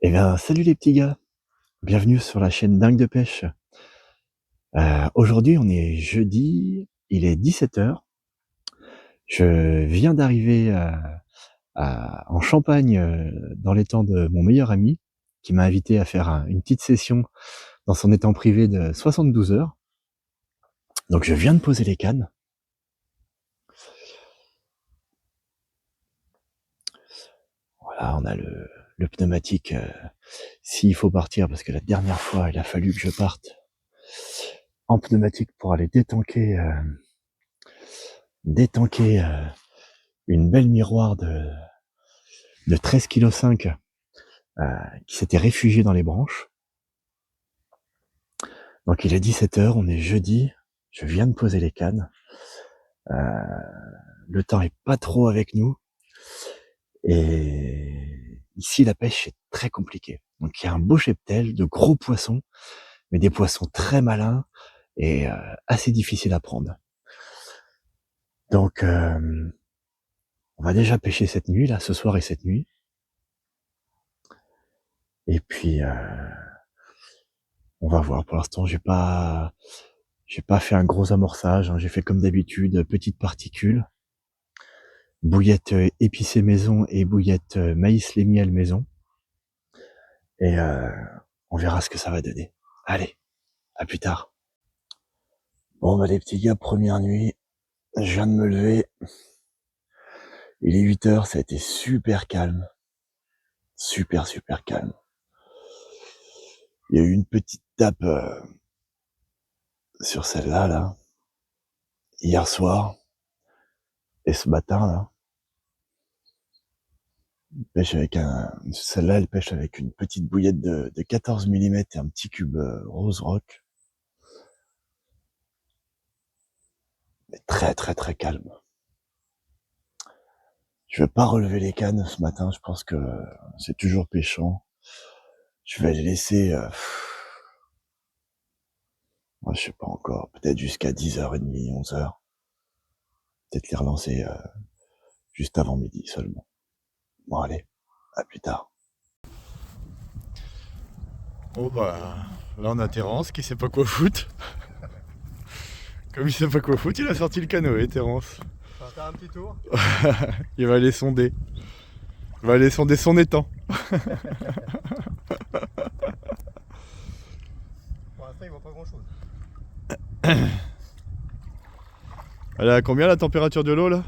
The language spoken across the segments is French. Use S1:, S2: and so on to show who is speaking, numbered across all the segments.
S1: Eh bien, salut les petits gars, bienvenue sur la chaîne Dingue de Pêche. Aujourd'hui, on est jeudi, il est 17h. Je viens d'arriver en Champagne, dans l'étang de mon meilleur ami, qui m'a invité à faire une petite session dans son étang privé de 72 heures. Donc je viens de poser les cannes. Voilà, on a le pneumatique, s'il faut partir, parce que la dernière fois, il a fallu que je parte en pneumatique pour aller détanker une belle miroir de 13,5 kg qui s'était réfugié dans les branches. Donc il est 17h, on est jeudi, je viens de poser les cannes. Le temps est pas trop avec nous. Et ici la pêche est très compliquée. Donc il y a un beau cheptel de gros poissons, mais des poissons très malins et assez difficiles à prendre. Donc on va déjà pêcher cette nuit, là, ce soir et cette nuit. Et puis on va voir. Pour l'instant, j'ai pas fait un gros amorçage, hein. J'ai fait comme d'habitude, petites particules. Bouillette épicée maison et bouillette maïs lait miel maison. Et on verra ce que ça va donner. Allez, à plus tard. Bon bah les petits gars, première nuit, je viens de me lever. Il est 8h, ça a été super calme. Super calme. Il y a eu une petite tape sur celle-là, là, hier soir. Et ce matin, là, pêche avec celle-là, elle pêche avec une petite bouillette de 14 mm et un petit cube rose rock. Mais très calme. Je vais pas relever les cannes ce matin, je pense que c'est toujours pêchant. Je vais les laisser, moi, je sais pas encore, peut-être jusqu'à 10h30, 11h. Peut-être les relancer juste avant midi seulement. Bon allez, à plus tard.
S2: Bon bah, là on a Terence qui sait pas quoi foutre. Comme il sait pas quoi foutre, il a sorti le canoë, Terence.
S3: Ça va faire un petit tour.
S2: Il va aller sonder. Il va aller sonder son étang.
S3: Pour l'instant, il voit pas grand chose.
S2: Elle est à combien la température de l'eau là?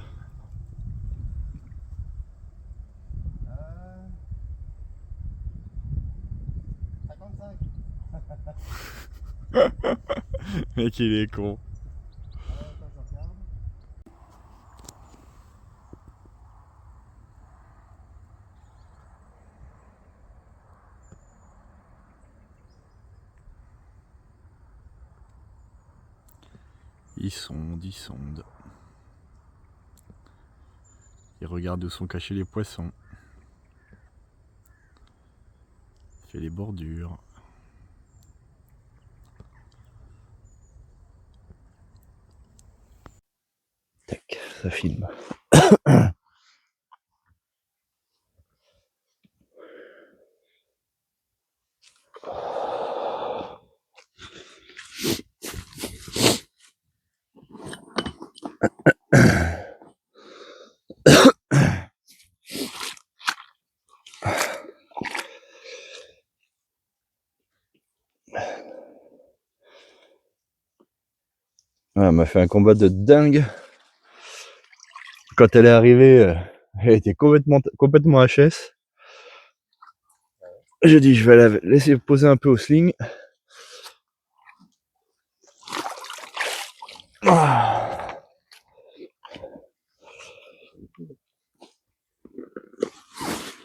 S3: 55.
S2: Mec, il est con.
S3: Attends, je regarde.
S2: Il sonde. Il regarde où sont cachés les poissons. Il fait les bordures.
S1: Tac, ça filme. Ouais, elle m'a fait un combat de dingue. Quand elle est arrivée, elle était complètement HS. J'ai dit je vais la laisser poser un peu au sling.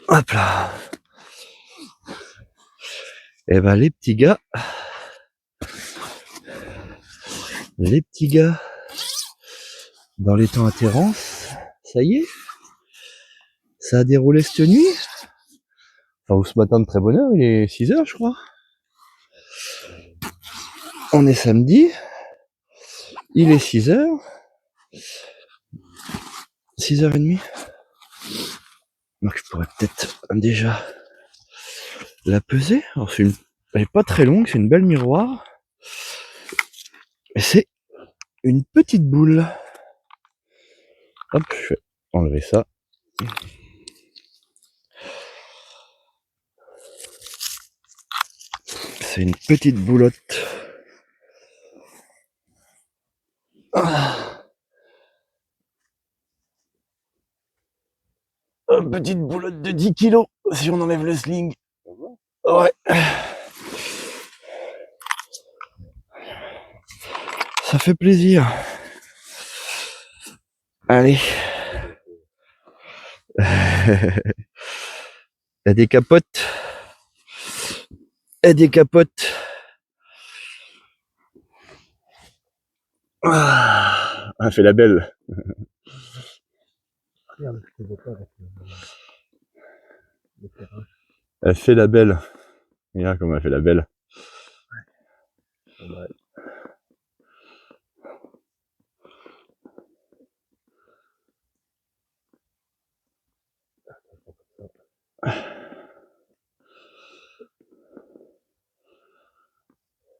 S1: Hop là. Et ben les petits gars, dans les temps à Terence, ça y est, ça a déroulé cette nuit. Enfin, ou ce matin de très bonne heure, il est 6h je crois. On est samedi, il est 6h, 6h30. Donc je pourrais peut-être déjà la pesée. Alors elle est pas très longue, c'est une belle miroir. Et c'est une petite boule. Hop, je vais enlever ça. C'est une petite boulotte. Une petite boulotte de 10 kilos, si on enlève le sling. Ouais. Ça fait plaisir. Allez. Il y a des capotes. Et des capotes. Ah, elle fait la belle.
S3: Regarde, je te vois pas avec le terrain.
S1: Elle fait la belle. Regarde comment elle fait la belle.
S3: Bon, bah,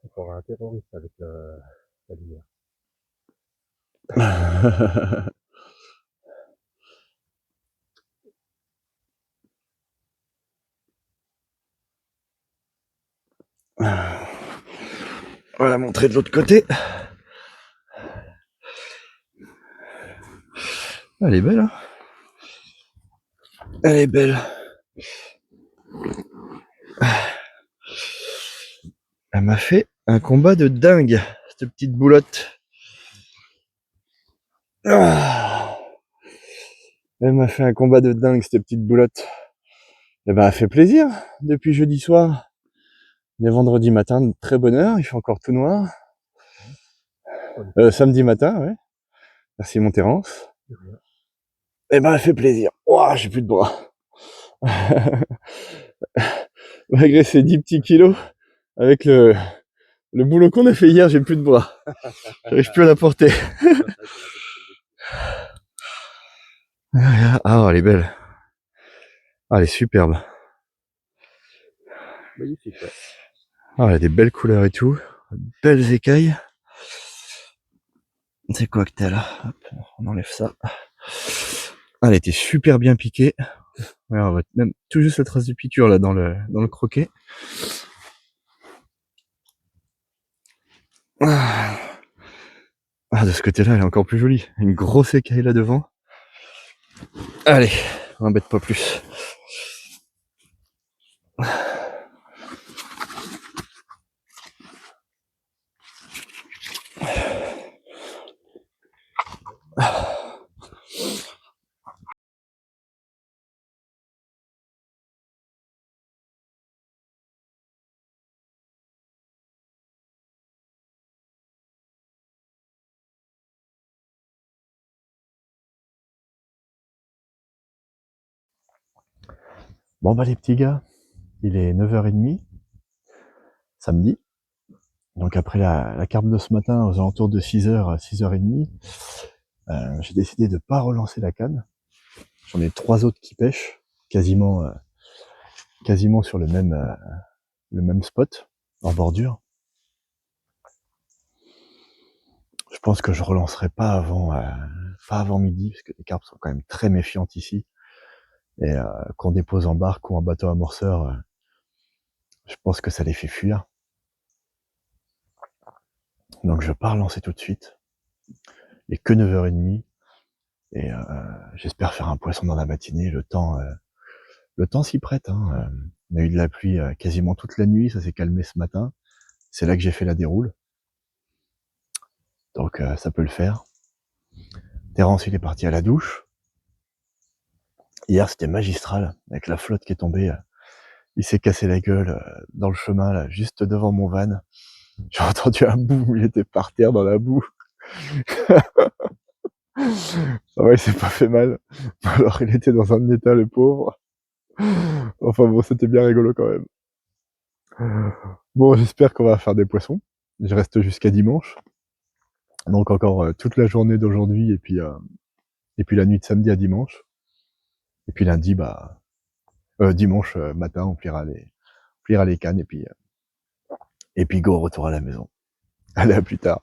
S3: encore un terroriste avec la lumière. On va la montrer de l'autre côté. Elle est belle, hein. Elle est belle. Elle m'a fait un combat de dingue, cette petite boulotte. Ah, elle m'a fait un combat de dingue, cette petite boulotte. Et ben, elle fait plaisir depuis jeudi soir. On est vendredi matin, de très bonne heure, il fait encore tout noir. Samedi matin, ouais. Merci Montérance. Et ben, elle fait plaisir. Ouah, j'ai plus de bras. Malgré ces 10 petits kilos, avec le boulot qu'on a fait hier, j'ai plus de bras. J'arrive plus à la porter. Ah, elle est belle. Ah, elle est superbe. Magnifique, ouais.
S1: Ah, elle a des belles couleurs et tout. Belles écailles. C'est quoi que t'as là? Hop, on enlève ça. Ah, elle était super bien piquée. Ouais, on voit même tout juste la trace de piqûre là dans le croquet. Ah, de ce côté-là, elle est encore plus jolie. Une grosse écaille là devant. Allez, on m'embête pas plus. Bon bah les petits gars, il est 9h30, samedi. Donc après la carpe de ce matin, aux alentours de 6h, 6h30, j'ai décidé de pas relancer la canne. J'en ai 3 autres qui pêchent, quasiment sur le même spot, en bordure. Je pense que je relancerai pas avant midi, parce que les carpes sont quand même très méfiantes ici. Et qu'on dépose en barque ou en bateau amorceur, je pense que ça les fait fuir. Donc je vais pas relancer tout de suite. Il est que 9h30. Et j'espère faire un poisson dans la matinée. Le temps s'y prête, hein. On a eu de la pluie quasiment toute la nuit, ça s'est calmé ce matin. C'est là que j'ai fait la déroule. Donc ça peut le faire. Terence, il est parti à la douche. Hier, c'était magistral, avec la flotte qui est tombée. Il s'est cassé la gueule dans le chemin, là, juste devant mon van. J'ai entendu un boum, il était par terre dans la boue. Ah ouais, il s'est pas fait mal. Alors, il était dans un état, le pauvre. Enfin bon, c'était bien rigolo quand même. Bon, j'espère qu'on va faire des poissons. Je reste jusqu'à dimanche. Donc encore toute la journée d'aujourd'hui et puis la nuit de samedi à dimanche. Et puis lundi, dimanche matin, pliera les cannes et puis go, retour à la maison. Allez, à plus tard.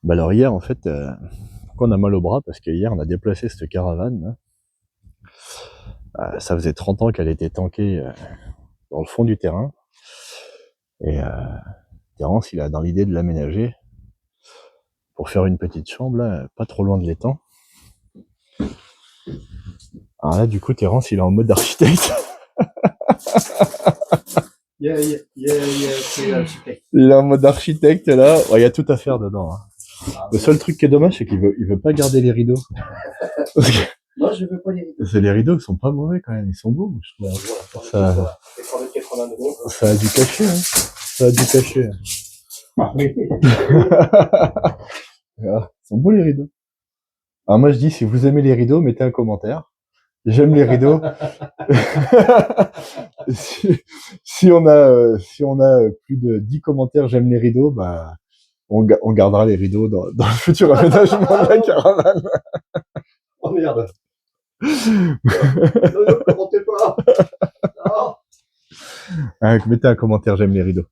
S1: Bah alors hier, en fait, pourquoi on a mal au bras? Parce que hier, on a déplacé cette caravane. Ça faisait 30 ans qu'elle était tankée dans le fond du terrain. Et Terence, il a dans l'idée de l'aménager pour faire une petite chambre, là, pas trop loin de l'étang. Alors là, du coup, Terence, il est en mode architecte.
S4: Yeah, c'est architecte.
S1: Il est en mode architecte, là. Il y a tout à faire dedans. Hein. Le seul truc qui est dommage, c'est qu'il veut pas garder les rideaux.
S4: Non, je veux pas les rideaux.
S1: Les rideaux, ils sont pas mauvais quand même, ils sont beaux, je trouve.
S4: Ça, c'est 30 euros.
S1: Ça a dû cacher, hein. Ça a dû cacher.
S4: Ah, oui.
S1: Ils sont beaux les rideaux. Alors moi je dis, si vous aimez les rideaux, mettez un commentaire. J'aime les rideaux. si on a plus de 10 commentaires, j'aime les rideaux, bah on gardera les rideaux dans le futur aménagement de la caravane.
S4: Oh merde. Non, commentez pas. Non.
S1: Mettez un commentaire, j'aime les rideaux.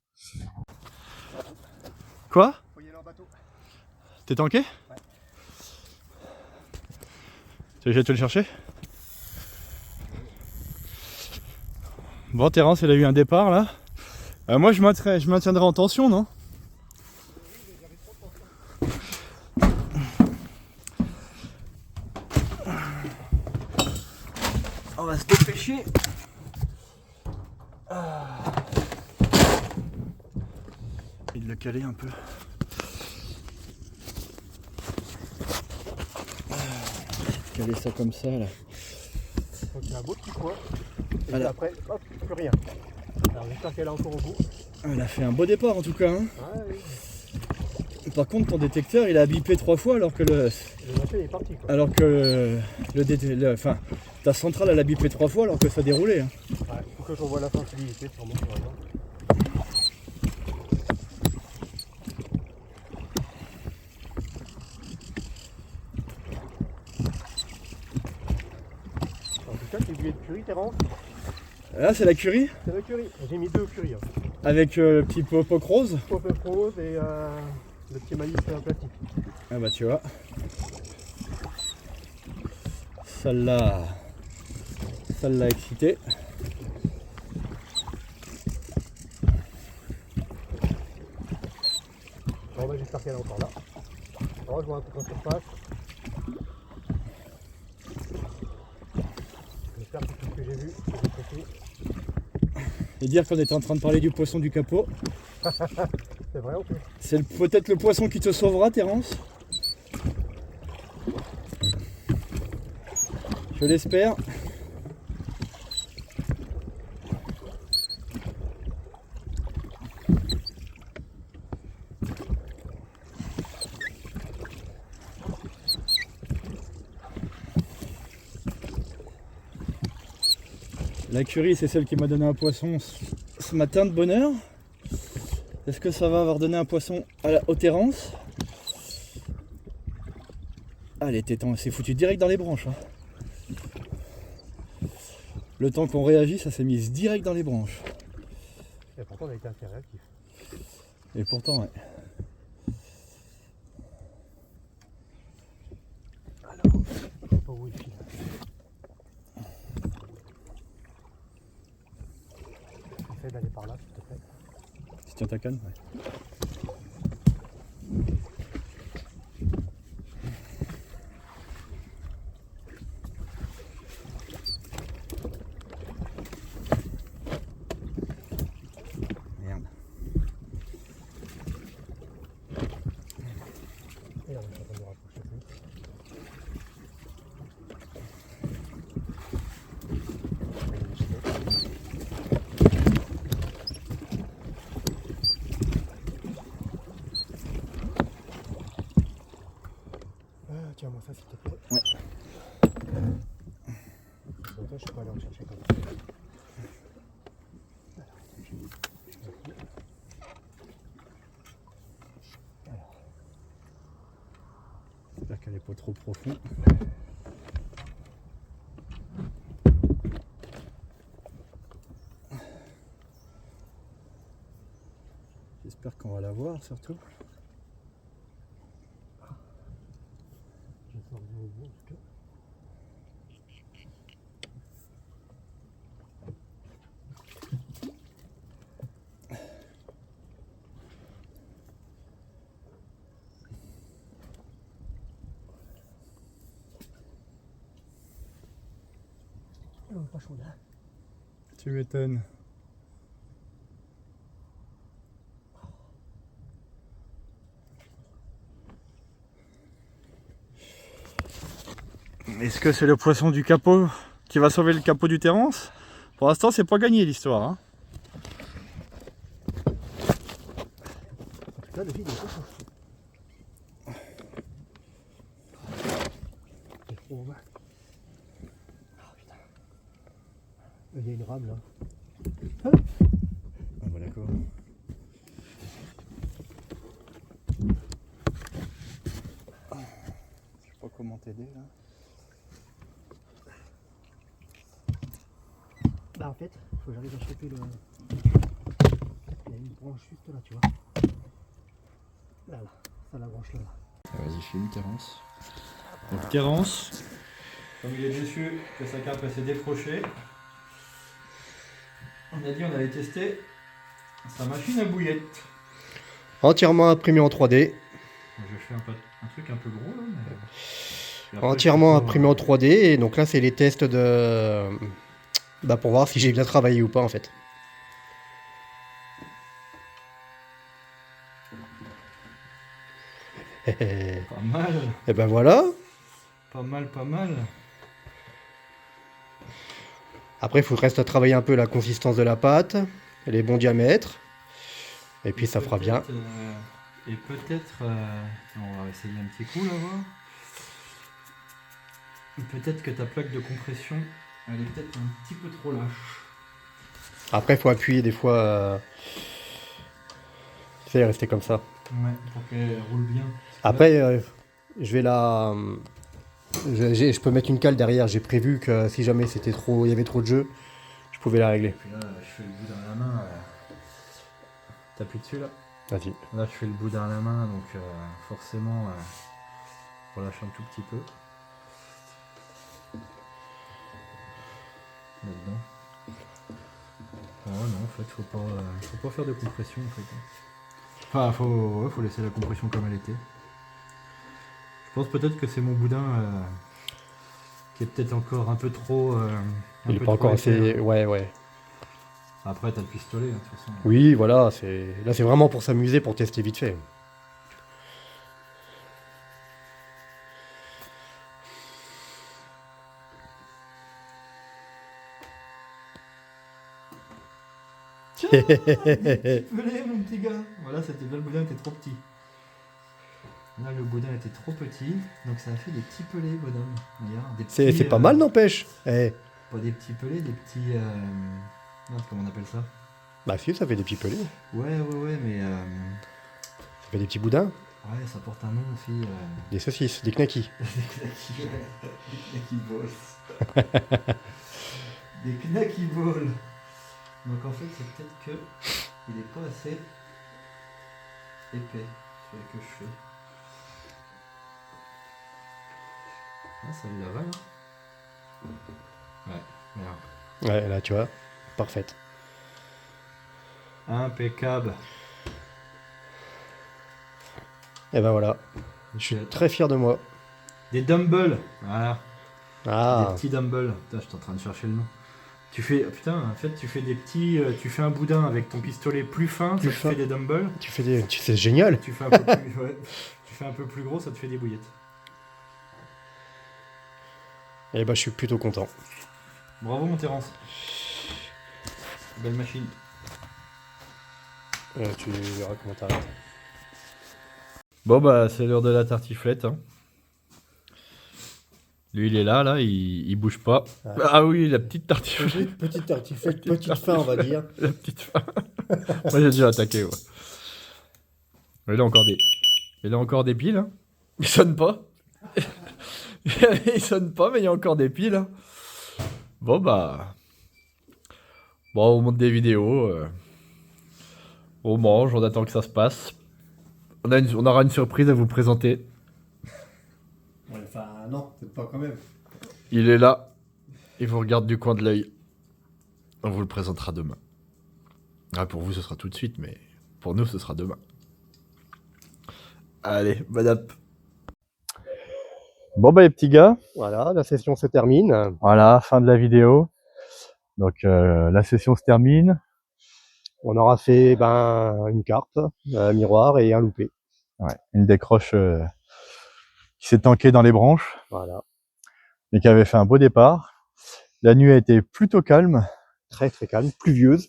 S1: Quoi?
S4: Faut y aller en bateau.
S2: T'es tanké?
S4: Ouais.
S2: Tu vas te le chercher? Bon, Terence, il a eu un départ là. Moi, je maintiendrai en tension, non?
S4: On va se dépêcher.
S2: Et de le caler un peu.
S1: Caler ça comme ça là.
S4: Donc il y a un beau petit coin. Et
S1: Alors.
S4: après, hop, plus rien. Alors j'espère qu'elle est encore au bout.
S1: Elle a fait un beau départ en tout cas. Hein.
S4: Ouais, oui.
S1: Par contre, ton détecteur, il a bipé 3 fois alors que
S4: Le machin est parti quoi.
S1: alors que ta centrale, elle a bipé 3 fois alors que ça déroulait. Hein.
S4: Ouais, faut que j'envoie la sensibilité sûrement sur la main. En tout cas, c'est du de curry, Terence.
S1: Là, c'est la curry
S4: C'est le curry. J'ai mis 2 au curry. Hein.
S1: avec le petit pot rose.
S4: Pop rose et le petit maïs en plastique.
S1: Ah bah tu vois. Celle-là excité.
S4: Bon bah j'espère qu'elle est encore là. Alors je vois un truc en surface. J'espère que tout ce que j'ai vu, c'est traité.
S1: Et dire qu'on était en train de parler du poisson du capot.
S4: C'est vrai en plus.
S1: C'est peut-être le poisson qui te sauvera, Terence. Je l'espère. La curry, c'est celle qui m'a donné un poisson ce matin de bonne heure. Est-ce que ça va avoir donné un poisson au Terence? Ah, c'est foutu direct dans les branches. Hein. Le temps qu'on réagit, ça s'est mis direct dans les branches.
S4: Et pourtant on a été assez réactif.
S1: Et pourtant, ouais.
S4: Alors, je sais pas où il file. Essaye d'aller par là s'il te plaît.
S1: Tu tiens ta canne? Ouais. Merde.
S4: Et là, je suis en train de me rapprocher plus. Tiens-moi ça s'il te plaît.
S1: Ouais.
S4: Donc toi je peux aller en chercher comme ça.
S3: n'est pas trop profond. J'espère qu'on va la voir surtout.
S4: Je sors bien au bout en tout cas. Pas chaud là.
S3: Tu m'étonnes. Est-ce que c'est le poisson du capot qui va sauver le capot du Thérence? Pour l'instant, c'est pas gagné l'histoire. Hein.
S4: En tout cas, le vide est pas chaud. C'est trop mal. Ah putain. Il y a une rame là.
S3: Ah bah d'accord. Je sais pas comment t'aider là.
S4: Là en fait, il faut que j'arrive à choper le. Il y a une branche juste là, tu vois. Là, là. Ça la branche là.
S2: Vas-y, filme Terence. Donc Terence, comme il est déçu que sa carpe s'est décrochée, on a dit on allait tester sa machine à bouillette.
S5: Entièrement imprimé en 3D.
S2: Je fais un truc un peu gros là, mais... Et après,
S5: Entièrement
S2: je peux
S5: imprimé en 3D. Et donc là, c'est les tests de. Bah, pour voir si j'ai bien travaillé ou pas en fait. Et
S2: Pas mal,
S5: ben voilà.
S2: pas mal, pas mal.
S5: Après, il faut reste à travailler un peu la consistance de la pâte, les bons diamètres. Et puis ça fera bien.
S2: Et peut-être, on va essayer un petit coup là, voir. Peut-être que ta plaque de compression, elle est peut-être un petit peu trop lâche.
S5: Après, il faut appuyer des fois. C'est rester comme ça.
S2: Ouais, pour qu'elle roule bien.
S5: Après, je vais la. Je peux mettre une cale derrière. J'ai prévu que si jamais c'était trop, il y avait trop de jeu, je pouvais la régler.
S2: Puis là, je fais le bout dans la main. T'appuies dessus là.
S5: Vas-y.
S2: Là, je fais le bout dans la main, donc forcément, on relâche un tout petit peu. Là-dedans. Ah non, en fait, faut pas faire de compression en fait. Enfin, faut laisser la compression comme elle était. Je pense peut-être que c'est mon boudin qui est peut-être encore un peu trop.
S5: Il est pas encore assez. Ouais, ouais.
S2: Après, t'as le pistolet, hein, de toute façon.
S5: Oui, voilà. Là, c'est vraiment pour s'amuser, pour tester vite fait.
S2: Tiens, des petits pelés, mon petit gars. Voilà, là, le boudin était trop petit. Là, le boudin était trop petit, donc ça a fait des petits pelés, bonhomme. Regarde, des petits,
S5: C'est pas mal, n'empêche. Eh.
S2: Pas des petits pelés, des petits. Merde, comment on appelle ça?
S5: Bah si, ça fait des petits pelés.
S2: Ouais, mais.
S5: Ça fait des petits boudins.
S2: Ouais, ça porte un nom aussi.
S5: Des saucisses, des knackis.
S2: Des knacky balls. Des knacky balls. Donc en fait, c'est peut-être que il est pas assez épais, celui que je fais. Ah, ça lui avale, hein. Ouais, merde.
S5: Ouais, là, tu vois. Parfaite.
S2: Impeccable.
S5: Et ben voilà. Je suis très fier de moi.
S2: Des dumbbells. Voilà.
S5: Ah.
S2: Des petits dumbbells. Putain, j'étais en train de chercher le nom. Tu fais, putain, en fait, tu fais des petits, tu fais un boudin avec ton pistolet plus fin,
S5: Plus
S2: ça te
S5: fin.
S2: fait des dumbbells.
S5: C'est génial.
S2: Tu fais un peu plus, ouais, tu fais un peu plus gros, ça te fait des bouillettes.
S5: Et ben je suis plutôt content.
S2: Bravo mon Terence. Belle machine.
S5: Tu verras comment t'arrêtes.
S2: Bon bah c'est l'heure de la tartiflette. Hein. Lui il est là, il bouge pas. Ah oui, la petite tartiflette.
S5: Petite tartiflette, petite fin, on va dire.
S2: La petite fin. Moi j'ai déjà attaqué, ouais. Il a encore des piles, hein. Il sonne pas. Il sonne pas, mais il y a encore des piles. Bon, bah. Bon, on monte des vidéos. On mange, on attend que ça se passe. On aura une surprise à vous présenter.
S5: Ouais, enfin, non, peut-être pas quand même.
S2: Il est là. Il vous regarde du coin de l'œil. On vous le présentera demain. Ah, pour vous, ce sera tout de suite, mais pour nous, ce sera demain. Allez, madame.
S3: Bon bah les petits gars,
S5: Voilà, la session se termine.
S3: voilà, fin de la vidéo. Donc la session se termine.
S5: On aura fait une carte, un miroir et un loupé.
S3: Ouais, une décroche qui s'est tankée dans les branches
S5: Voilà,
S3: et qui avait fait un beau départ. La nuit a été plutôt calme.
S5: très très calme, pluvieuse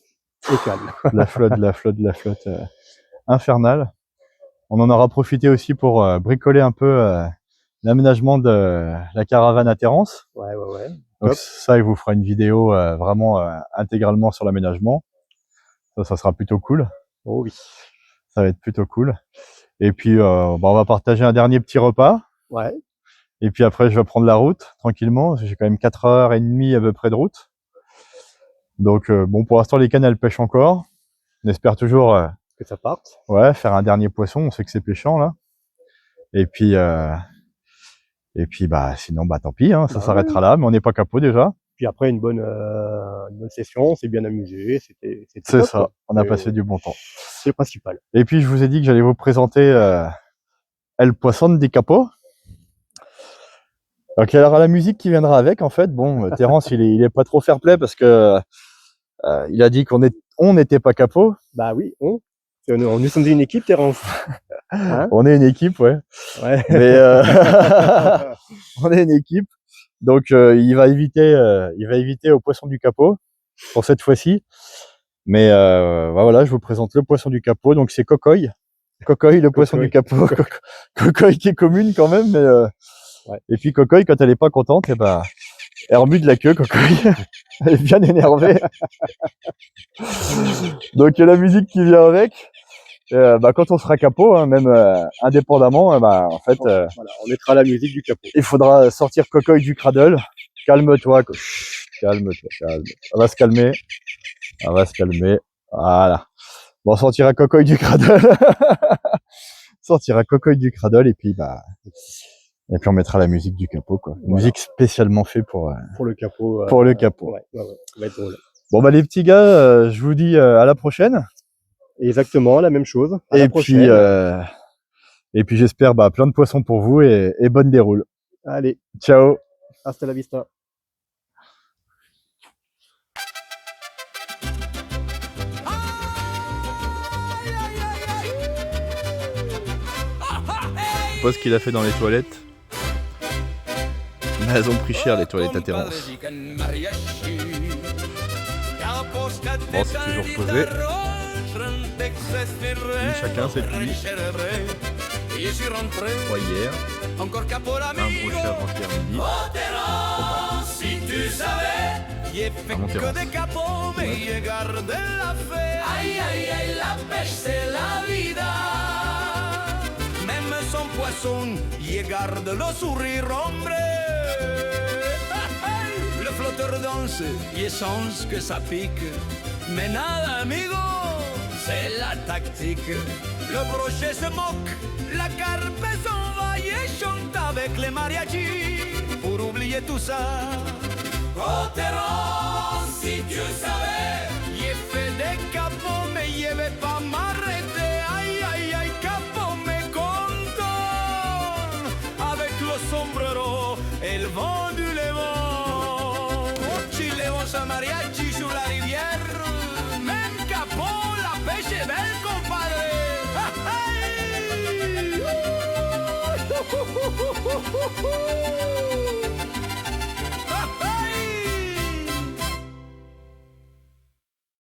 S5: et calme.
S3: La flotte infernale. On en aura profité aussi pour bricoler un peu l'aménagement de la caravane à Terrence.
S5: Ouais.
S3: Donc
S5: Top.
S3: ça, il vous fera une vidéo vraiment intégralement sur l'aménagement. Ça sera plutôt cool.
S5: Oh oui.
S3: Ça va être plutôt cool. Et puis, on va partager un dernier petit repas.
S5: Ouais.
S3: Et puis après, je vais prendre la route tranquillement. J'ai quand même 4h30 à peu près de route. Donc, bon, pour l'instant, les cannes, elles pêchent encore. On espère toujours
S5: Que ça parte.
S3: faire un dernier poisson. On sait que c'est pêchant, là. Et puis, bah, sinon, bah, tant pis, hein, ça
S5: Bah
S3: s'arrêtera là. Mais on n'est pas capot déjà.
S5: Puis après, une bonne session, on s'est bien amusé. C'était
S3: C'est
S5: top,
S3: ça.
S5: quoi.
S3: On a
S5: Et
S3: passé du bon temps.
S5: c'est le principal.
S3: Et puis, je vous ai dit que j'allais vous présenter El Poisson di Capo. Donc, il y aura la musique qui viendra avec, en fait. Bon, Terrence, il est pas trop fair play parce que il a dit qu'on n'était pas capot.
S5: Bah oui, nous sommes une équipe, Terrence. Hein?
S3: On est une équipe, ouais.
S5: Ouais.
S3: Mais on est une équipe. Donc, il va éviter au poisson du capot pour cette fois-ci. Mais bah, voilà, je vous présente le poisson du capot. Donc, c'est Cocoy. Cocoy, le poisson du capot. Cocoy qui est commune quand même, mais
S5: Ouais.
S3: Et puis Cocoy, quand elle est pas contente, et ben, elle remue de la queue, Cocoy. Elle est bien énervée. Donc il y a la musique qui vient avec. Bah, quand on sera capot, hein, même indépendamment, bah, en fait,
S5: Voilà, on mettra la musique du capot.
S3: il faudra sortir Cocoy du cradle. Calme-toi, calme-toi, calme. On va se calmer. On va se calmer. Voilà. Bon, on sortira Cocoy du cradle. Sortira Cocoy du cradle et puis bah. Et puis on mettra la musique du capot, quoi.
S5: Voilà.
S3: Musique spécialement faite pour
S5: le capot.
S3: pour le capot.
S5: Ouais, ça va être drôle.
S3: Bon bah les petits gars, je vous dis à la prochaine.
S5: Exactement, la même chose. À
S3: Et
S5: la
S3: puis
S5: prochaine.
S3: j'espère bah, plein de poissons pour vous et bonne déroule.
S5: Allez,
S3: Ciao.
S5: hasta la vista.
S2: Je sais pas ce qu'il a fait dans les toilettes. Mais elles ont pris cher les toilettes à Terrence. Bon, c'est toujours posé. Chacun cette nuit. 3 hier. Un brochet avant-hier midi. À Monterrance.
S6: Son poisson, y garde le sourire ombre. Le flotteur danse, y sens que ça pique. Mais nada, amigo, c'est la tactique. Le brochet se moque, la carpe s'en va et chante avec les mariachis. Pour oublier tout ça, oh Terrence, si tu savais, y fait des capots, mais y avait pas m'arrêter. Aïe, aïe, aïe, capot, mais sombrero, el vent du Levant. Chilevos a mariachi sur la rivière. Même capot, la pêche est belle, compadre. Hey!